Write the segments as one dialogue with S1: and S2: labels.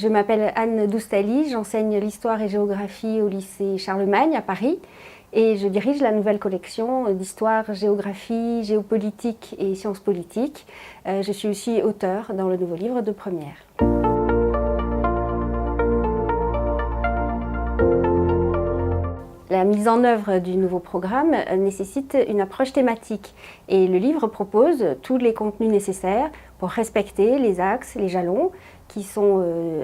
S1: Je m'appelle Anne Doustali, j'enseigne l'histoire et géographie au lycée Charlemagne à Paris et je dirige la nouvelle collection d'histoire, géographie, géopolitique et sciences politiques. Je suis aussi auteure dans le nouveau livre de première. La mise en œuvre du nouveau programme nécessite une approche thématique et le livre propose tous les contenus nécessaires pour respecter les axes, les jalons qui sont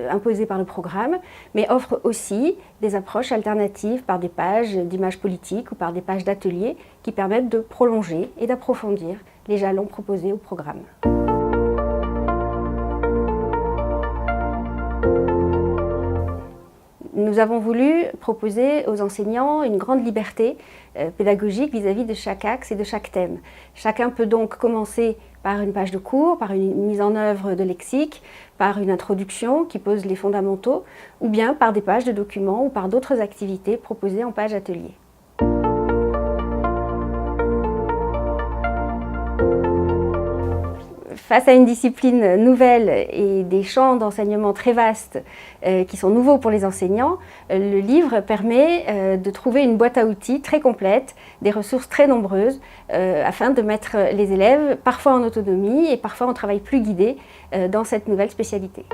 S1: imposés par le programme, mais offre aussi des approches alternatives par des pages d'images politiques ou par des pages d'ateliers qui permettent de prolonger et d'approfondir les jalons proposés au programme. Nous avons voulu proposer aux enseignants une grande liberté pédagogique vis-à-vis de chaque axe et de chaque thème. Chacun peut donc commencer par une page de cours, par une mise en œuvre de lexique, par une introduction qui pose les fondamentaux, ou bien par des pages de documents ou par d'autres activités proposées en page atelier. Face à une discipline nouvelle et des champs d'enseignement très vastes qui sont nouveaux pour les enseignants, le livre permet de trouver une boîte à outils très complète, des ressources très nombreuses, afin de mettre les élèves parfois en autonomie et parfois en travail plus guidé dans cette nouvelle spécialité.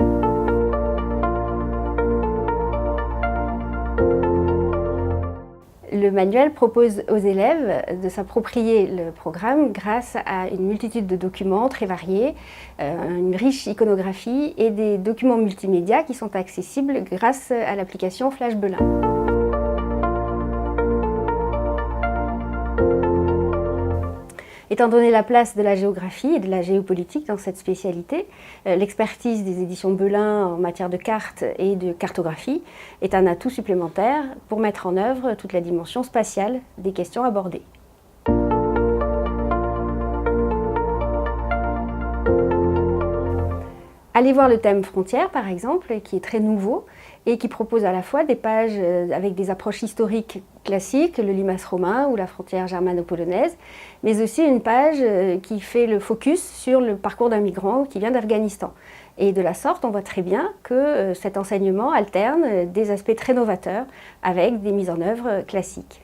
S1: Le manuel propose aux élèves de s'approprier le programme grâce à une multitude de documents très variés, une riche iconographie et des documents multimédia qui sont accessibles grâce à l'application Flash Belin. Étant donné la place de la géographie et de la géopolitique dans cette spécialité, l'expertise des éditions Belin en matière de cartes et de cartographie est un atout supplémentaire pour mettre en œuvre toute la dimension spatiale des questions abordées. Allez voir le thème frontières, par exemple, qui est très nouveau et qui propose à la fois des pages avec des approches historiques classiques, le limace romain ou la frontière germano-polonaise, mais aussi une page qui fait le focus sur le parcours d'un migrant qui vient d'Afghanistan. Et de la sorte, on voit très bien que cet enseignement alterne des aspects très novateurs avec des mises en œuvre classiques.